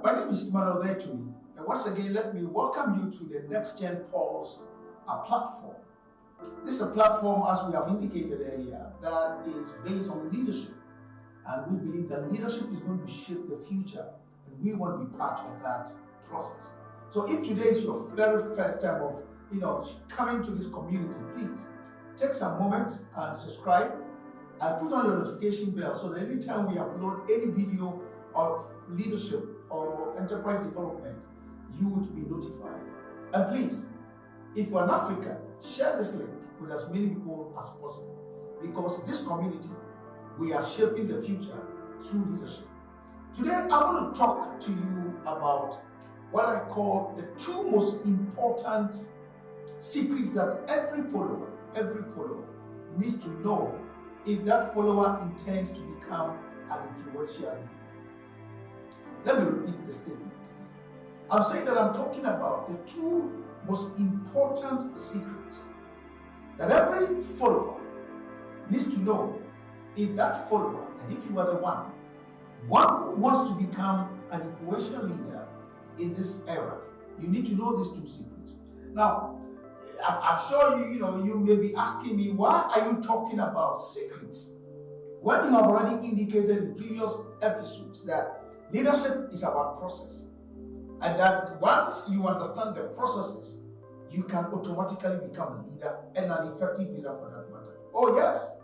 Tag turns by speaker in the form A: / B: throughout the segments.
A: My name is Emmanuel Detumi, and once again, let me welcome you to the Next Gen Pulse platform. This is a platform, as we have indicated earlier, that is based on leadership, and we believe that leadership is going to shape the future, and we want to be part of that process. So, if today is your very first time of coming to this community, please take some moment and subscribe and put on your notification bell so that anytime we upload any video of leadership or enterprise development, you would be notified. And please, if you're an African, share this link with as many people as possible, because this community, we are shaping the future through leadership. Today, I want to talk to you about what I call the two most important secrets that every follower needs to know if that follower intends to become an influential leader. Let me repeat the statement again. I'm saying that I'm talking about the two most important secrets that every follower needs to know if that follower, and if you are the one who wants to become an influential leader in this era, you need to know these two secrets. Now, I'm sure you may be asking me, why are you talking about secrets when you have already indicated in previous episodes that leadership is about process, and that once you understand the processes, you can automatically become a leader and an effective leader for that matter. Oh yes,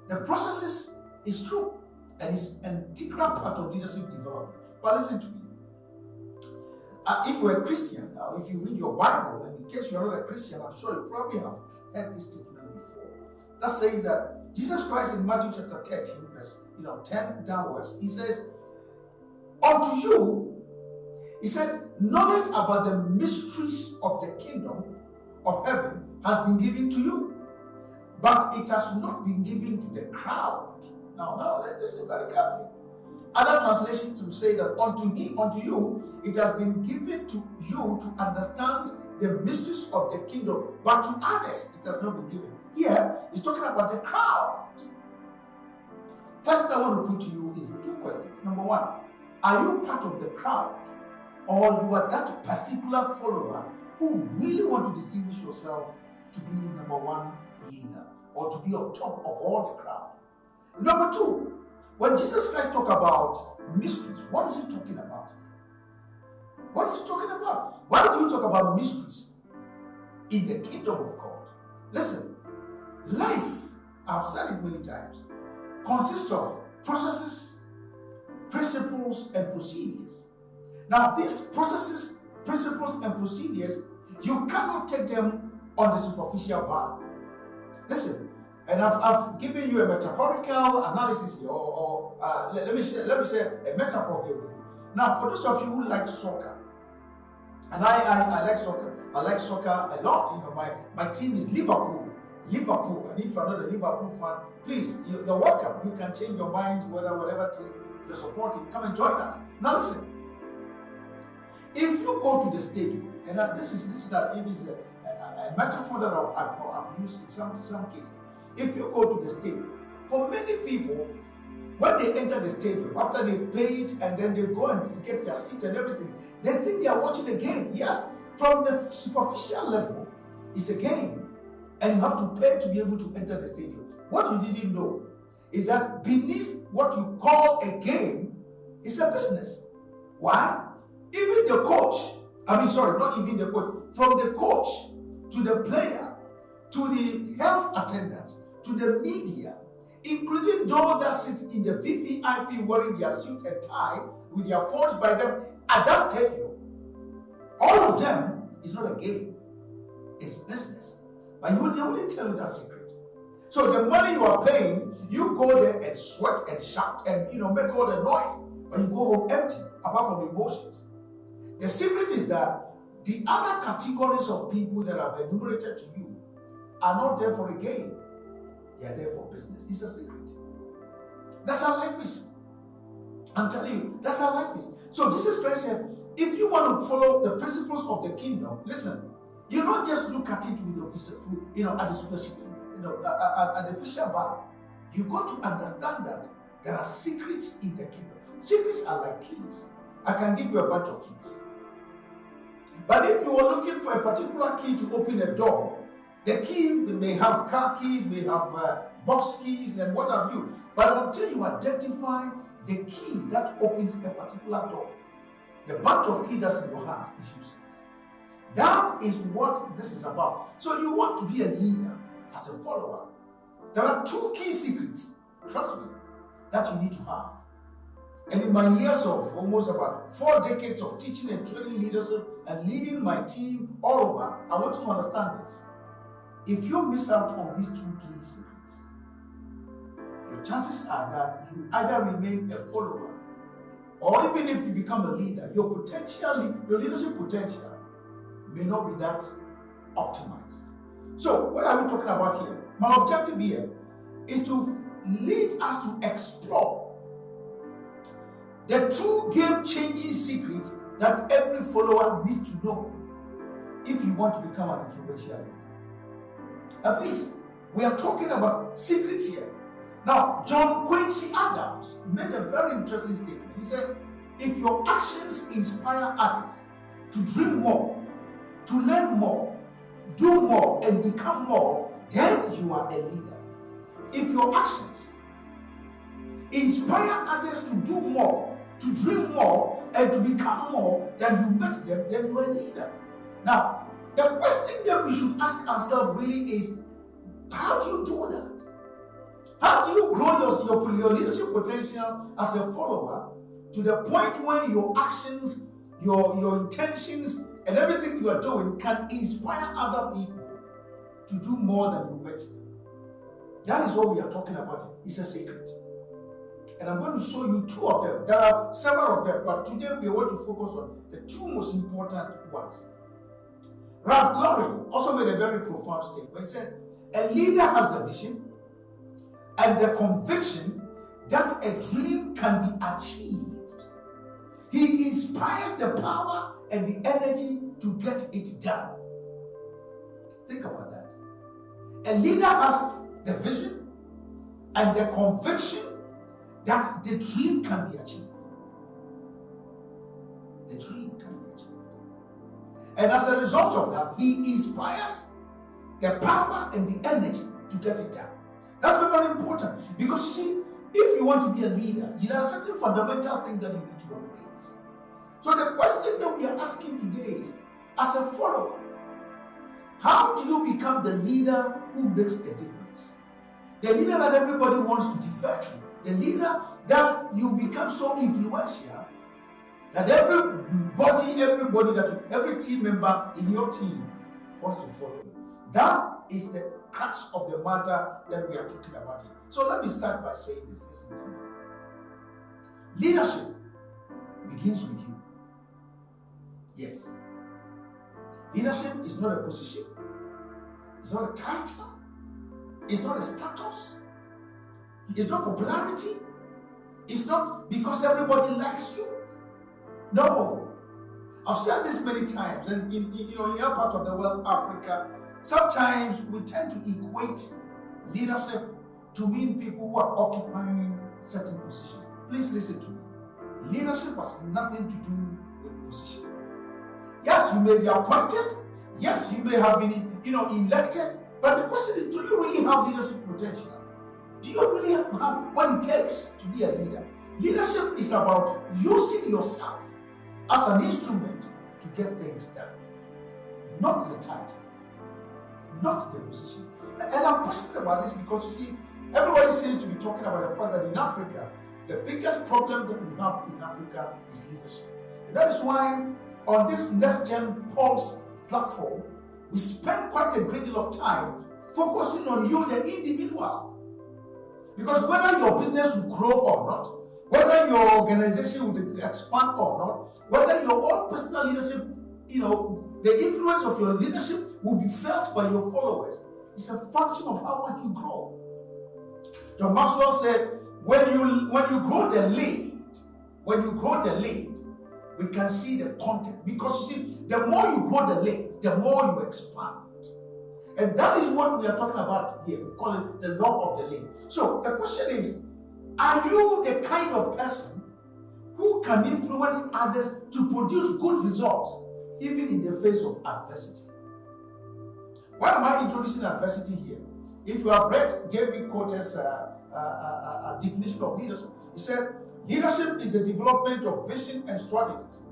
A: the processes is true and is an integral part of leadership development. But listen to me. If you're a Christian, if you read your Bible, and in case you're not a Christian, I'm sure you probably have heard this statement before. That says that Jesus Christ in Matthew chapter 13, verse 10 downwards, he says, unto you, he said, knowledge about the mysteries of the kingdom of heaven has been given to you, but it has not been given to the crowd. Now, listen very carefully. Other translations will say that unto you, it has been given to you to understand the mysteries of the kingdom, but to others it has not been given. Here, he's talking about the crowd. First thing I want to put to you is two questions. Number one, are you part of the crowd, or you are that particular follower who really want to distinguish yourself to be number one leader, or to be on top of all the crowd? Number two, when Jesus Christ talks about mysteries, what is he talking about? What is he talking about? Why do you talk about mysteries in the kingdom of God? Listen, life, I've said it many times, consists of processes, principles, and procedures. Now, these processes, principles, and procedures, you cannot take them on the superficial value. Listen, and I've given you a metaphorical analysis here, or let me share a metaphor here with you. Now, for those of you who like soccer, and I like soccer. I like soccer a lot. My team is Liverpool. And if you're not a Liverpool fan, please, you're welcome. You can change your mind whatever team you're supporting. Come and join us. Now listen. If you go to the stadium, and this is a metaphor that I've used in some cases. If you go to the stadium, for many people, when they enter the stadium, after they've paid and then they go and get their seats and everything, they think they are watching a game. Yes, from the superficial level, it's a game, and you have to pay to be able to enter the stadium. What you didn't know is that beneath what you call a game is a business. Why? Even the coach, not even the coach, from the coach to the player, to the health attendants, to the media, including those that sit in the VVIP wearing their suit and tie with their phones by them at that stadium, all of them is not a game, it's business. But they wouldn't tell you that secret. So the money you are paying, you go there and sweat and shout and make all the noise, but you go home empty, apart from emotions. The secret is that the other categories of people that I've enumerated to you are not there for a game. They are there for business. It's a secret. That's how life is. I'm telling you, that's how life is. So Jesus Christ said, if you want to follow the principles of the kingdom, listen, you don't just look at it with the at the superficial, at the official value. You got to understand that there are secrets in the kingdom. Secrets are like keys. I can give you a bunch of keys. But if you are looking for a particular key to open a door, the key may have car keys, may have box keys, and what have you. But until you identify the key that opens a particular door, the bunch of keys that's in your hands is useless. That is what this is about. So you want to be a leader as a follower. There are two key secrets, trust me, that you need to have. And in my years of almost about 4 decades of teaching and training leadership and leading my team all over, I want you to understand this. If you miss out on these two key secrets, your chances are that you either remain a follower, or even if you become a leader, your leadership potential may not be that optimized. So, what are we talking about here? My objective here is to lead us to explore the two game-changing secrets that every follower needs to know if you want to become an influential leader. And please, we are talking about secrets here. Now, John Quincy Adams made a very interesting statement. He said, if your actions inspire others to dream more, to learn more, do more, and become more, then you are a leader. If your actions inspire others to do more, to dream more, and to become more than you met them, then you are a leader. Now, the question that we should ask ourselves really is, how do you do that? How do you grow your leadership potential as a follower to the point where your actions, your intentions, and everything you are doing can inspire other people to do more than you met them? That is what we are talking about. It's a secret. And I'm going to show you 2 of them. There are several of them, but today we want to focus on the 2 most important ones. Ralph Lauren also made a very profound statement. He said, a leader has the vision and the conviction that a dream can be achieved. He inspires the power and the energy to get it done. Think about that. A leader has the vision and the conviction that the dream can be achieved. The dream can be achieved. And as a result of that, he inspires the power and the energy to get it done. That's very important, because you see, if you want to be a leader, there are certain fundamental things that you need to embrace. So the question that we are asking today is, as a follower, how do you become the leader who makes a difference? The leader that everybody wants to defer to. The leader that you become so influential that every team member in your team wants to follow you. That is the crux of the matter that we are talking about here. So let me start by saying this. Listen to me. Leadership begins with you. Yes. Leadership is not a position. It's not a title. It's not a status. It's not popularity. It's not because everybody likes you. No. I've said this many times, and in your part of the world, Africa, sometimes we tend to equate leadership to mean people who are occupying certain positions. Please listen to me. Leadership has nothing to do with position. Yes, you may be appointed. Yes, you may have been, elected. But the question is, do you really have leadership potential? Do you really have what it takes to be a leader? Leadership is about using yourself as an instrument to get things done. Not the title, not the position. And I'm passionate about this because, you see, everybody seems to be talking about the fact that in Africa, the biggest problem that we have in Africa is leadership. And that is why on this Next Gen Pulse platform, we spend quite a great deal of time focusing on you, the individual. Because whether your business will grow or not, whether your organization will expand or not, whether your own personal leadership, the influence of your leadership will be felt by your followers. It's a function of how much you grow. John Maxwell said, when you grow the lead, we can see the content. Because you see, the more you grow the lead, the more you expand. And that is what we are talking about here. We call it the law of the lead. So the question is, are you the kind of person who can influence others to produce good results, even in the face of adversity. Why am I introducing adversity here? If you have read J.B. Coates' definition of leadership, he said, leadership is the development of vision and strategies,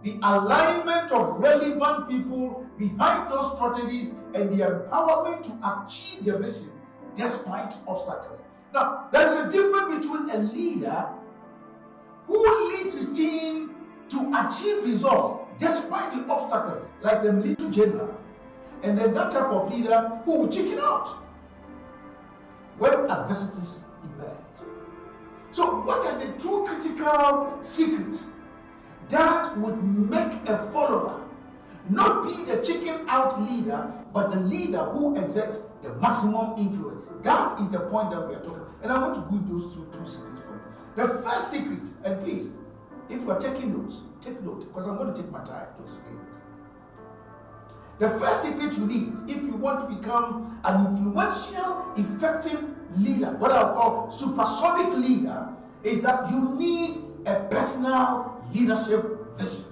A: the alignment of relevant people behind those strategies, and the empowerment to achieve their vision despite obstacles. Now, there is a difference between a leader who leads his team to achieve results despite the obstacles, like the military general, and there's that type of leader who will chicken out when adversities emerge. So, what are the two critical secrets that would make a follower not be the chicken out leader, but the leader who exerts the maximum influence? That is the point that we are talking about. And I want to give those two secrets for you. The first secret, and please, if you are taking notes, take note, because I'm going to take my time to explain this. The first secret you need, if you want to become an influential, effective leader, what I would call supersonic leader, is that you need a personal leadership vision.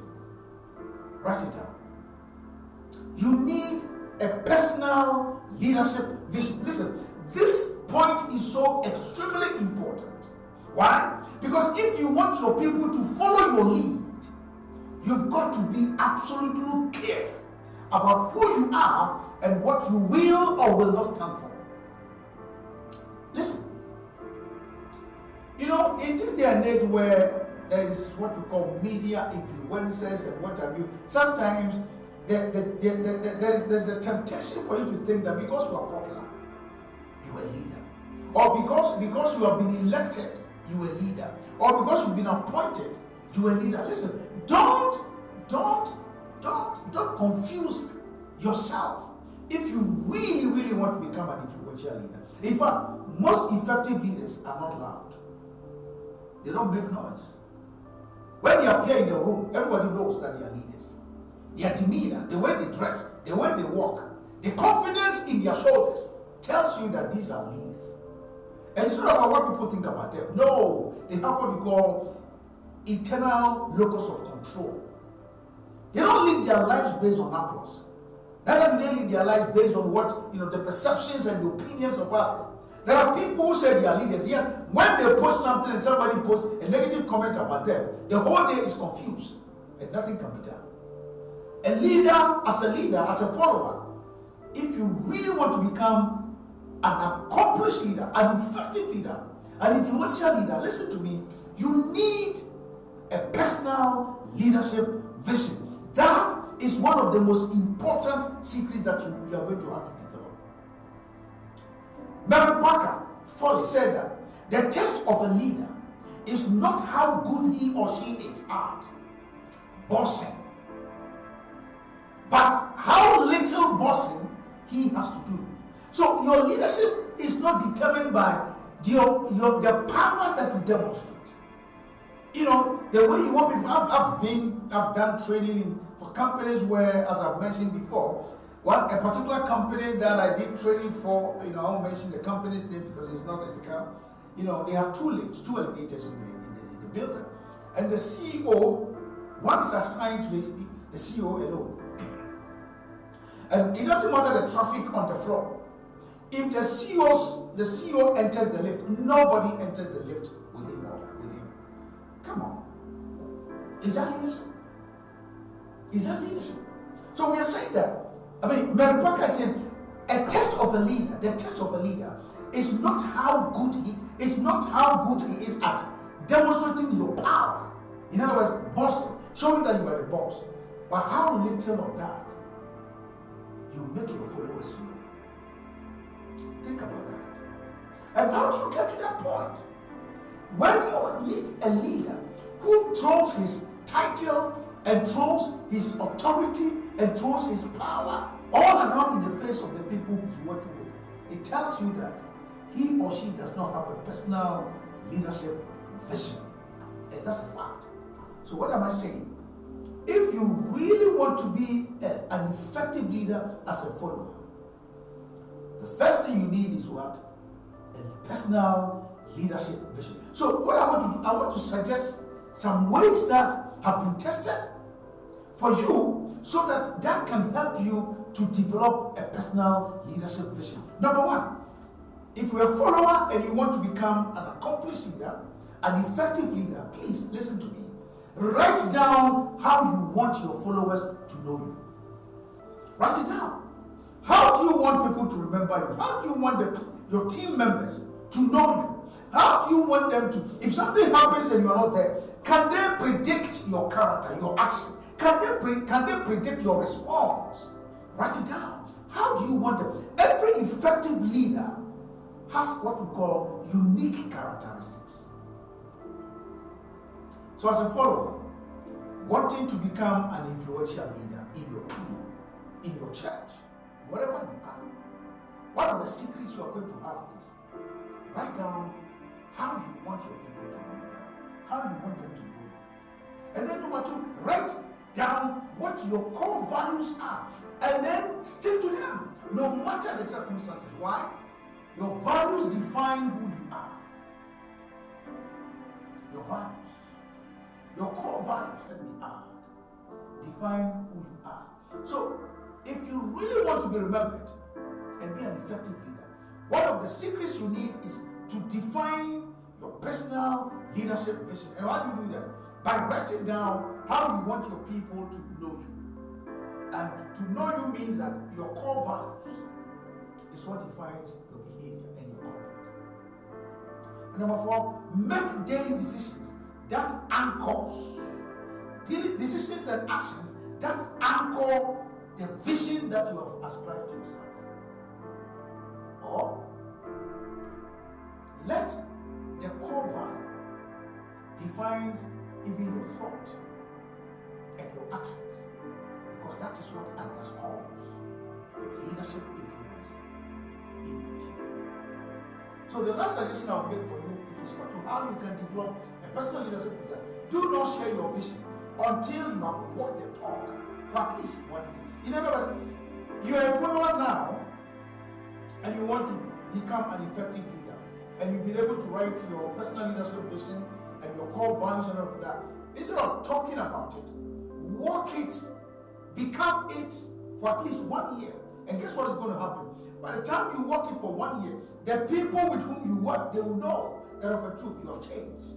A: Write it down. You need a personal leadership vision. Listen, this point is so extremely important. Why? Because if you want your people to follow your lead, you've got to be absolutely clear about who you are and what you will or will not stand for. Listen, you know, in this day and age where there is what we call media influencers and what have you, sometimes there's a temptation for you to think that because you are popular, you are a leader. Or because you have been elected, you are a leader. Or because you've been appointed, you are a leader. Listen, don't confuse yourself if you really want to become an influential leader. In fact, most effective leaders are not loud. They don't make noise. When they appear in the room, everybody knows that they are leaders. Their demeanor, the way they dress, the way they walk, the confidence in their shoulders tells you that these are leaders. And it's not about what people think about them. No, they have what we call internal locus of control. They don't live their lives based on applause. Neither do they live their lives based on what, the perceptions and the opinions of others. There are people who say they are leaders, yet when they post something and somebody posts a negative comment about them, the whole day is confused and nothing can be done. A leader, as a follower, if you really want to become an accomplished leader, an effective leader, an influential leader, listen to me, you need a personal leadership vision. That is one of the most important secrets that you are going to have to develop. Mary Parker Foley said that the test of a leader is not how good he or she is at bossing, but how little bossing he has to do. So your leadership is not determined by the power that you demonstrate. The way you want people. I've done training for companies where, as I've mentioned before, a particular company that I did training for, I won't mention the company's name because it's not ethical. They have two elevators in the building, and the CEO, one is assigned to the CEO alone. And it doesn't matter the traffic on the floor. If the CEO enters the lift, nobody enters the lift with him or with him. Come on. Is that leadership? Is that leadership? So we are saying that. Mary Parker is saying the test of a leader is not how good he is at demonstrating your power. In other words, bossing. Show me that you are the boss. But how little of that you make your followers know. Think about that. And how do you get to that point? When you meet a leader who throws his title and throws his authority and throws his power all around in the face of the people he's working with, it tells you that he or she does not have a personal leadership vision. And that's a fact. So what am I saying? If you really want to be an effective leader as a follower, the first thing you need is what? A personal leadership vision. So what I want to do, I want to suggest some ways that have been tested for you so that that can help you to develop a personal leadership vision. Number one, if you're a follower and you want to become an accomplished leader, an effective leader, please listen to me. Write down how you want your followers to know you. Write it down. How do you want people to remember you? How do you want your team members to know you? How do you want them to, if something happens and you're not there, can they predict your character, your action? Can they predict your response? Write it down. How do you want them? Every effective leader has what we call unique characteristics. So as a follower, wanting to become an influential leader in your team, in your church, wherever you are, one of the secrets you are going to have is write down how you want your people to remember, how you want them to know. And then number two, write down what your core values are and then stick to them no matter the circumstances. Why? Your values define who you are. Your values, your core values, let me add, define who you are. So if you really want to be remembered and be an effective leader, one of the secrets you need is to define your personal leadership vision. And how do you do that? By writing down how you want your people to know you. And to know you means that your core values is what defines your behavior and your conduct. And number four, make daily decisions that anchors, daily decisions and actions that anchor the vision that you have ascribed to yourself. Or let the core value define even your thought and your actions, because that is what underscores your leadership influence in your team. So the last suggestion I will make for you, if it's what you, how you can develop a personal leadership, is that do not share your vision until you have walked the talk for at least 1 year. In other words, you are a follower now and you want to become an effective leader, and you've been able to write your personal leadership vision and your core values and all of that. Instead of talking about it, walk it, become it for at least 1 year. And guess what is going to happen? By the time you walk it for 1 year, the people with whom you work, they will know that of a truth you have changed.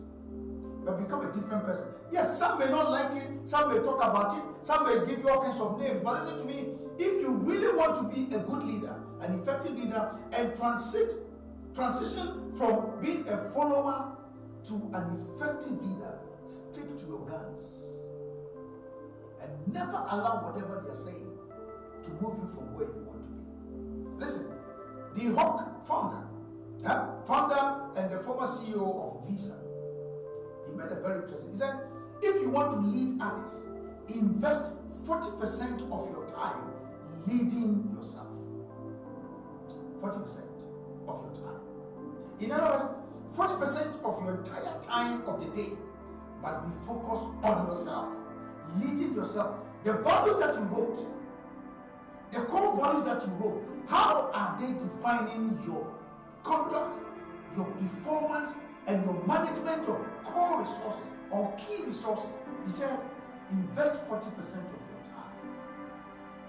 A: You have become a different person. Yes, some may not like it, some may talk about it, some may give you all kinds of names. But listen to me, if you really want to be a good leader, an effective leader, and transition from being a follower to an effective leader, stick to your guns. And never allow whatever they are saying to move you from where you want to be. Listen, the Hawk founder and the former CEO of Visa, he made a very interesting. He said, if you want to lead others, invest 40% of your time leading yourself. 40% of your time. In other words, 40% of your entire time of the day must be focused on yourself, leading yourself. The values that you wrote, the core values that you wrote, how are they defining your conduct, your performance, and your management of core resources or key resources? He said, invest 40% of your time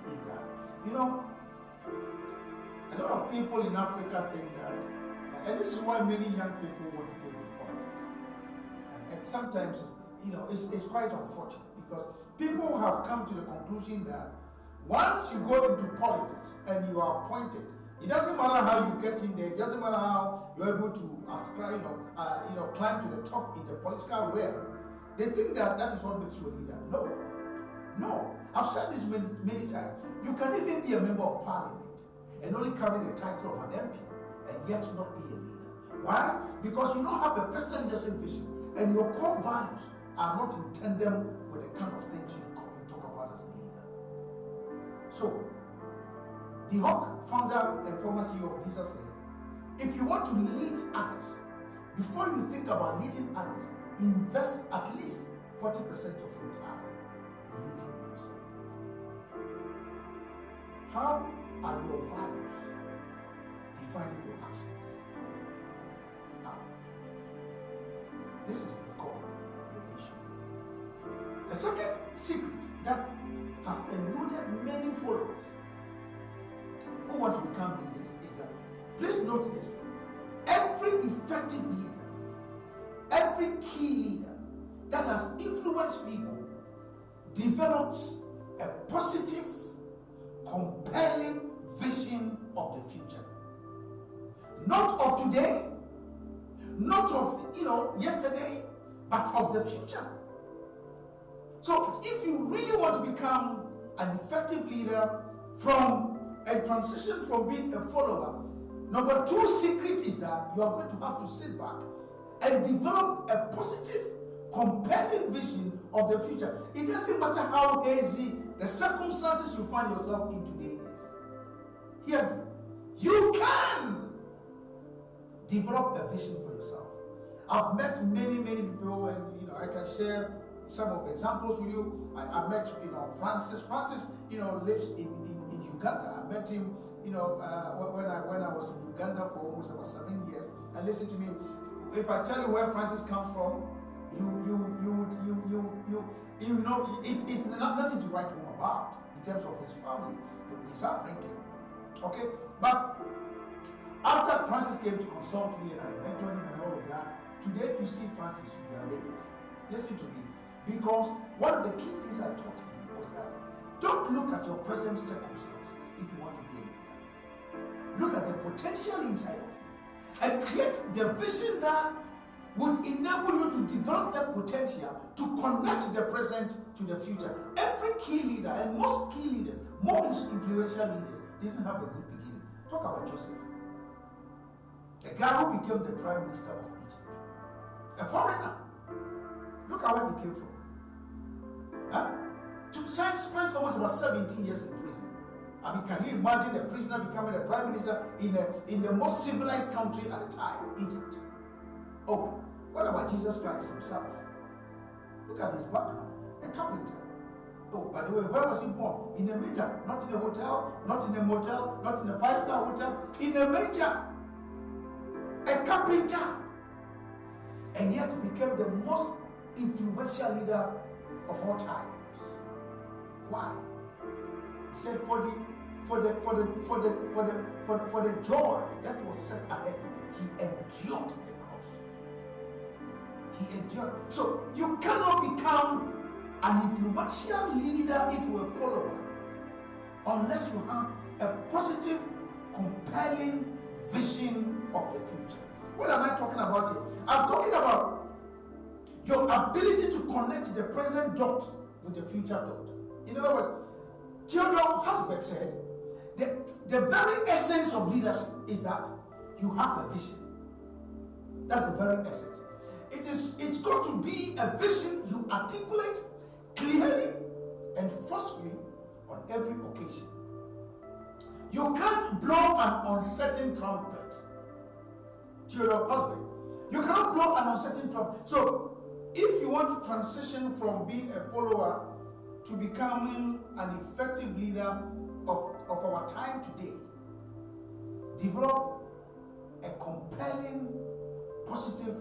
A: in that. You know, a lot of people in Africa think that, and this is why many young people want to go into politics. And sometimes, it's quite unfortunate, because people have come to the conclusion that once you go into politics and you are appointed, it doesn't matter how you get in there, it doesn't matter how you're able to ascribe, climb to the top in the political realm. They think that is what makes you a leader. No. I've said this many times. You can even be a member of parliament and only carry the title of an MP and yet not be a leader. Why? Because you don't have a personal leadership vision and your core values are not in tandem with the kind of things you talk about as a leader. So, the Hawk founder and former CEO of Visa said, if you want to lead others, before you think about leading others, invest at least 40% of your time leading yourself. How are your values defining your actions? How? This is the core of the issue. The second secret that has eluded many followers who want to become leaders is that, please note this, every effective leader, every key leader that has influenced people develops a positive, compelling vision of the future. Not of today, not of yesterday, but of the future. So if you really want to become an effective leader, from a transition from being a follower, number two secret is that you are going to have to sit back and develop a positive, compelling vision of the future. It doesn't matter how hazy the circumstances you find yourself in today is. Hear me. You can develop a vision for yourself. I've met many people, and I can share some of the examples with you. I met Francis. Francis lives in Uganda. I met him when I was in Uganda for almost about 7 years. And listen to me, if I tell you where Francis comes from, it's nothing to write home about in terms of his family, his upbringing. Okay, but after Francis came to consult me and I mentored him and all of that, today if you see Francis, you are amazed. Listen to me, because one of the key things I taught him was that don't look at your present circumstances if you want to be a leader. Look at the potential inside of you and create the vision that would enable you to develop that potential to connect the present to the future. Every key leader, and most key leaders, most influential leaders, didn't have a good beginning. Talk about Joseph, the guy who became the prime minister of Egypt, a foreigner. Look at where he came from. Spent almost about 17 years in prison. I mean, can you imagine a prisoner becoming a prime minister in the most civilized country at the time, Egypt? Oh, what about Jesus Christ himself? Look at his background, a carpenter. Oh, by the way, where was he born? In a manger, not in a hotel, not in a motel, not in a 5-star hotel, in a manger. A carpenter. And yet became the most influential leader of all times. Why? He said for the joy that was set ahead, he endured the cross. He endured. So you cannot become an influential leader if you're a follower unless you have a positive, compelling vision of the future. What am I talking about here? I'm talking about your ability to connect the present dot with the future dot. In other words, Theodore Hasberg said, the very essence of leadership is that you have a vision. That's the very essence. It's got to be a vision you articulate clearly and forcefully on every occasion. You can't blow an uncertain trumpet. Theodore Hasberg. You cannot blow an uncertain trumpet. So, if you want to transition from being a follower to becoming an effective leader of our time today, develop a compelling, positive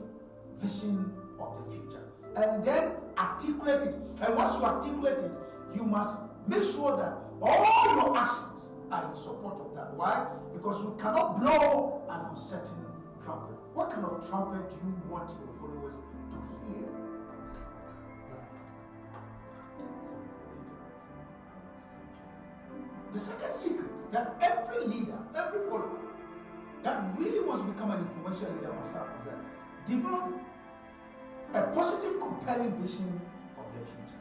A: vision of the future. And then articulate it. And once you articulate it, you must make sure that all your actions are in support of that. Why? Because you cannot blow an uncertain trumpet. What kind of trumpet do you want your followers to hear? The second secret that every leader, every follower that really wants to become an influential leader must have is that develop a positive, compelling vision of the future.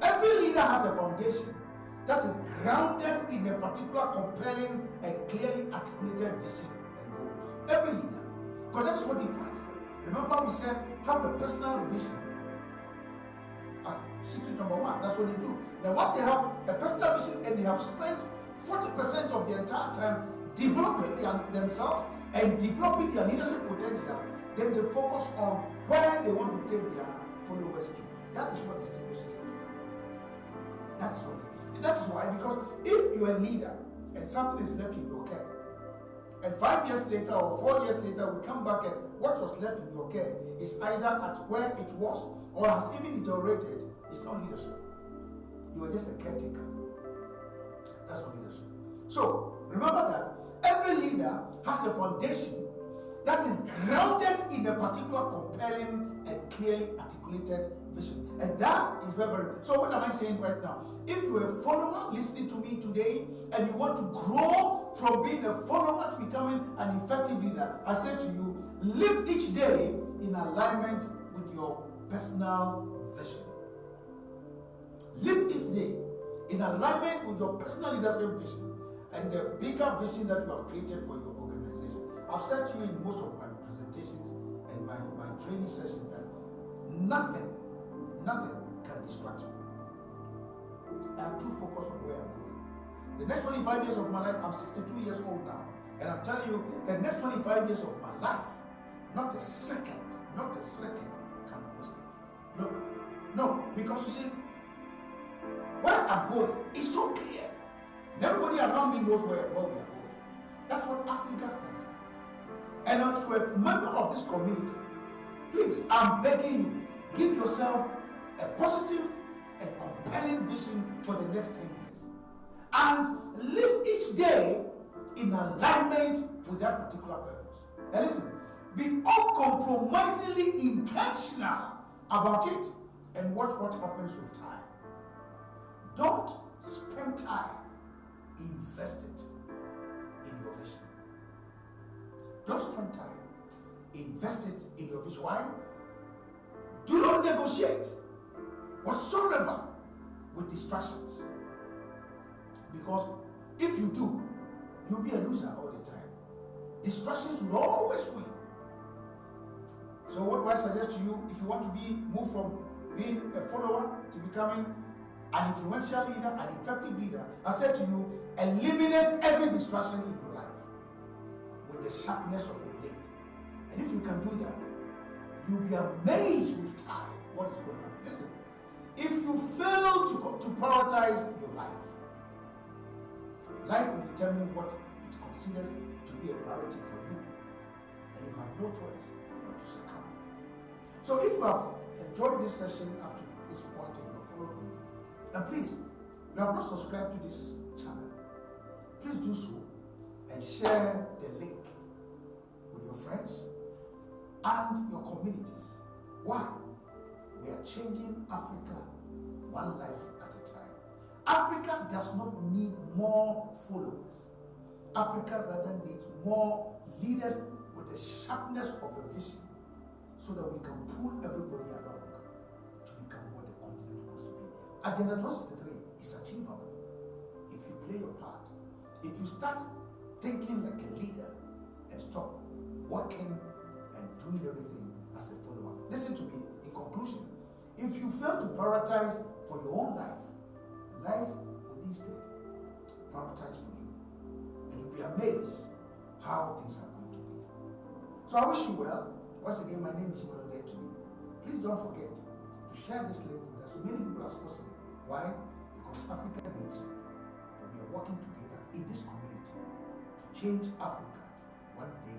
A: Every leader has a foundation that is grounded in a particular compelling and clearly articulated vision and goals. Every leader. Because that's what defines them. Remember we said, have a personal vision. Secret number one, that's what they do. Now once they have a personal vision and they have spent 40% of the entire time developing themselves and developing their leadership potential, then they focus on where they want to take their followers to. That is what distinguishes them. That is why, because if you're a leader and something is left in your care, and 5 years later or 4 years later we come back and what was left in your care is either at where it was or has even deteriorated, it's not leadership. You are just a caretaker. That's not leadership. So remember that every leader has a foundation that is grounded in a particular compelling and clearly articulated vision. And that is very, very. So what am I saying right now? If you're a follower listening to me today and you want to grow from being a follower to becoming an effective leader, I say to you, live each day in alignment with your personal vision. Live each day in alignment with your personal leadership vision and the bigger vision that you have created for your organization. I've said to you in most of my presentations and my training sessions that nothing can distract me. I am too focused on where I'm going. The next 25 years of my life, I'm 62 years old now, and I'm telling you, the next 25 years of my life, not a second can be wasted. No, because you see, where I'm going is so clear. And everybody around me knows where we are going. That's what Africa stands for. And if you're a member of this community, please, I'm begging you, give yourself a positive and compelling vision for the next 10 years. And live each day in alignment with that particular purpose. And listen, be uncompromisingly intentional about it and watch what happens with time. Don't spend time, invest it in your vision. Don't spend time, invest it in your vision. Why? Do not negotiate whatsoever with distractions. Because if you do, you'll be a loser all the time. Distractions will always win. So what do I suggest to you? If you want to move from being a follower to becoming an influential leader, an effective leader, I said to you, eliminate every distraction in your life with the sharpness of a blade. And if you can do that, you'll be amazed with time what is going to happen. Listen, if you fail to prioritize your life will determine what it considers to be a priority for you, and you have no choice but to succumb. So if you have enjoyed this session up to this point and you have followed me, and please, you have not subscribed to this channel, please do so and share the link with your friends and your communities. Why? We are changing Africa one life at a time. Africa does not need more followers. Africa rather needs more leaders with the sharpness of a vision so that we can pull everybody along to become what the continent wants to be. Agenda 2063 is achievable if you play your part. If you start thinking like a leader and stop working and doing everything as a follower. Listen to me, in conclusion, if you fail to prioritize for your own life will instead prioritize for you. And you'll be amazed how things are going to be. So I wish you well. Once again, my name is Emmanuel to me. Please don't forget to share this link with as many people as possible. Why? Because Africa needs you. And we are working together in this community to change Africa one day